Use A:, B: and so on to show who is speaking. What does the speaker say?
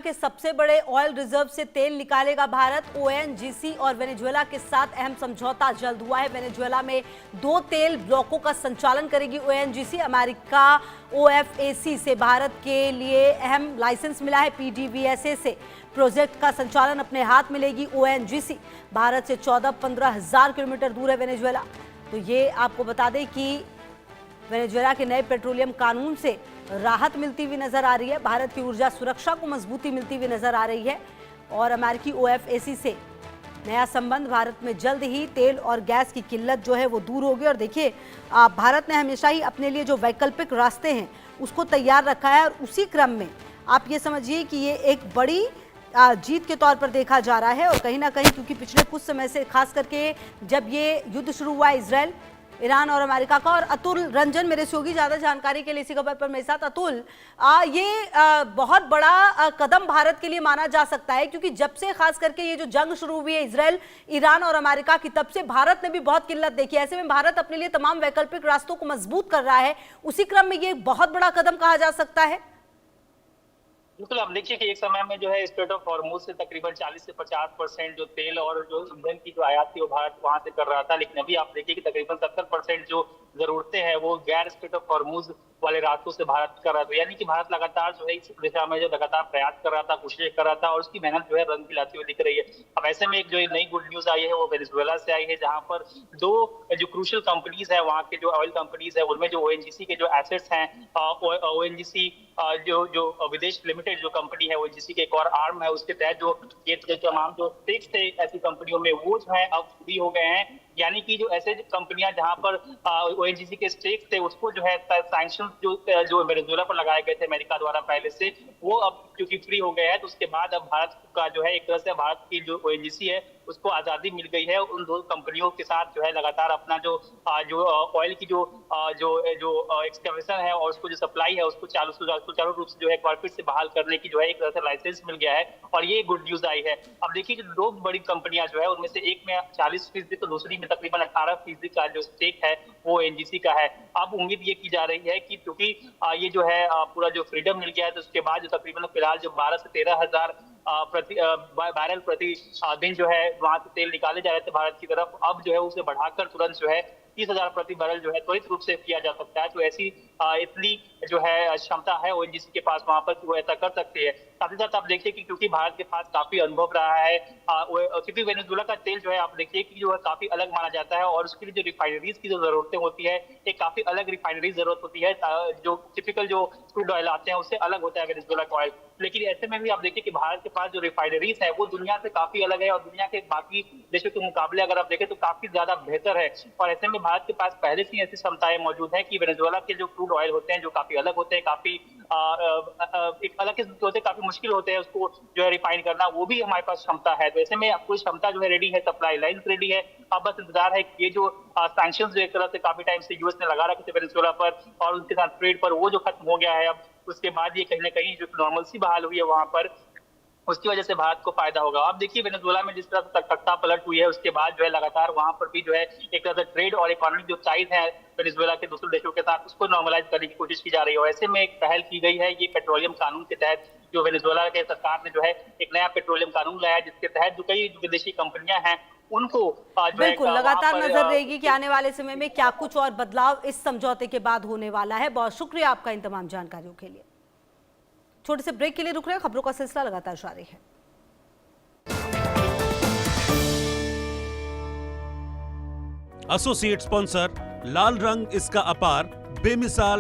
A: के सबसे बड़े ऑयल रिजर्व से तेल निकालेगा भारत। ओएनजीसी और वेनेजुएला के साथ अहम समझौता जल्द हुआ है। वेनेजुएला में 2 तेल ब्लॉकों का संचालन करेगी ओएनजीसी। अमेरिका ओएफएसी से भारत के लिए अहम लाइसेंस मिला है। पीडीवीएसए से प्रोजेक्ट का संचालन अपने हाथ में लेगी ओएनजीसी। भारत से 14-15 हजार किलोमीटर दूर है वेनेजुएला। तो ये आपको बता दें कि वेनेजुएला के नए पेट्रोलियम कानून से राहत मिलती हुई नजर आ रही है। भारत की ऊर्जा सुरक्षा को मजबूती मिलती हुई नजर आ रही है और अमेरिकी ओएफएसी से नया संबंध भारत में जल्द ही तेल और गैस की किल्लत जो है वो दूर होगी। और देखिए, भारत ने हमेशा ही अपने लिए जो वैकल्पिक रास्ते हैं उसको तैयार रखा है और उसी क्रम में आप ये समझिए कि ये एक बड़ी जीत के तौर पर देखा जा रहा है। और कहीं ना कहीं क्योंकि पिछले कुछ समय से खास करके जब ये युद्ध शुरू हुआ इजराइल, ईरान और अमेरिका का, और अतुल रंजन मेरे से होगी ज्यादा जानकारी के लिए इसी खबर पर मेरे साथ। अतुल, ये बहुत बड़ा कदम भारत के लिए माना जा सकता है क्योंकि जब से खास करके ये जो जंग शुरू हुई है इजराइल, ईरान और अमेरिका की, तब से भारत ने भी बहुत किल्लत देखी है। ऐसे में भारत अपने लिए तमाम वैकल्पिक रास्तों को मजबूत कर रहा है। उसी क्रम में ये बहुत बड़ा कदम कहा जा सकता है।
B: बिल्कुल, आप देखिए कि एक समय में जो है स्ट्रेट ऑफ हॉर्मुज से तकरीबन 40 से 50% जो तेल और जो ईंधन की जो आयात थी वो भारत वहां से कर रहा था। लेकिन अभी आप देखिए कि तकरीबन 70% जो जरूरतें हैं वो गैर स्ट्रेट ऑफ हॉर्मुज वाले रास्तों से भारत कर रहा था। यानी कि भारत लगातार जो है इस दिशा में जो लगातार प्रयास कर रहा था, कोशिश कर रहा था और उसकी मेहनत जो है रंग दिलाती हुई दिख रही है। अब ऐसे में एक जो नई गुड न्यूज आई है वो वेनेजुएला से आई है, जहां पर 2 जो क्रूशियल कंपनीज है वहाँ के जो ऑयल कंपनीज है उनमें जो ओएनजीसी के जो एसेट्स हैं, ओएनजीसी जो विदेश लिमिटेड जो कंपनी है ओएनजीसी के एक और आर्म है, उसके तहत जो ये तमाम जो स्टेक्स थे ऐसी कंपनियों में वो जो है अब फ्री हो गए हैं। यानी कि जो ऐसे कंपनियां जहां पर ओएनजीसी के स्टेक्स थे उसको जो है सैंक्शन जो वेनेजुएला पर लगाए गए थे अमेरिका द्वारा पहले से, वो अब क्योंकि फ्री हो गए हैं तो उसके बाद अब भारत का जो है एक तरह से भारत की जो ओएनजीसी है उसको आजादी मिल गई है। उन 2 कंपनियों के साथ जो है लगातार अपना जो ऑयल की जो एक्सकैवेशन है और उसको जो सप्लाई है उसको सुचारू रूप से जो है एक बार फिर से बहाल करने की जो है एक तरह से लाइसेंस मिल गया है और ये गुड न्यूज आई है। अब देखिए कि 2 बड़ी कंपनियां जो है उनमें से एक में 40% तो दूसरी में तकरीबन 18% का जो स्टेक है वो एनजीसी का है। अब उम्मीद ये की जा रही है कि क्योंकि ये जो है पूरा जो फ्रीडम मिल गया है तो उसके बाद जो तकरीबन फिलहाल जो 12 से 13 हजार बैरल प्रति दिन जो है वहां से तेल निकाले जा रहे थे भारत की तरफ, अब जो है उसे बढ़ाकर तुरंत जो है 30,000 प्रति बैरल जो है त्वरित रूप से किया जा सकता है। तो ऐसी इतनी जो है क्षमता है ओएनजीसी के पास वहां पर कि वो ऐसा कर सकती है। साथ ही साथ आप देखिए कि क्योंकि भारत के पास काफी अनुभव रहा है, क्योंकि वेनेजुएला का तेल जो है आप देखिए कि जो है काफी अलग माना जाता है और उसके लिए जो रिफाइनरीज की जो जरूरतें होती है एक काफी अलग रिफाइनरी जरूरत होती है। जो टिपिकल जो क्रूड ऑयल आते हैं उससे अलग होता है वेनेजुएला का ऑयल। लेकिन ऐसे में भी आप देखिए कि भारत के पास जो रिफाइनरीज है वो दुनिया से काफी अलग है और दुनिया के बाकी देशों के मुकाबले अगर आप देखें तो काफी ज्यादा बेहतर है। और ऐसे में भारत के पास पहले से ऐसी क्षमताएं मौजूद है कि वेनेजुएला के जो क्रूड ऑयल होते हैं जो काफी अलग होते हैं, काफी एक अलग किस्म के होते हैं, काफी मुश्किल होते हैं उसको जो है रिफाइन करना, वो भी हमारे पास क्षमता है। तो ऐसे में आपको क्षमता जो है रेडी है, सप्लाई लाइन रेडी है। अब बस इंतजार है कि ये जो सैंक्शंस जो एक तरह से काफी टाइम से यूएस ने लगा रखे थे वेनेजुएला पर और उनके साथ ट्रेड पर, वो जो खत्म हो गया है अब, उसके बाद ये कहीं ना कहीं जो नॉर्मलसी बहाल हुई है वहां पर, उसकी वजह से भारत को फायदा होगा। आप देखिए वेनेजुएला में जिस तरह से तख्ता पलट हुई है उसके बाद जो है लगातार वहां पर भी जो है एक तरह से ट्रेड और इकोनॉमिक जो टाइज है वेनेजुएला के दूसरे देशों के साथ उसको नॉर्मलाइज करने की कोशिश की जा रही है। ऐसे में एक पहल की गई है, ये पेट्रोलियम कानून के तहत जो वेनेजुएला के सरकार ने जो है एक नया पेट्रोलियम कानून लाया है जिसके तहत जो कई विदेशी कंपनियां हैं उनको
A: बिल्कुल लगातार नजर रहेगी कि आने वाले समय में क्या कुछ और बदलाव इस समझौते के बाद होने वाला है। बहुत शुक्रिया आपका इन तमाम जानकारियों के लिए। छोटे से ब्रेक के लिए रुक रहे हैं, खबरों का सिलसिला लगातार जारी है।
C: एसोसिएट स्पॉन्सर, लाल रंग इसका अपार, बेमिसाल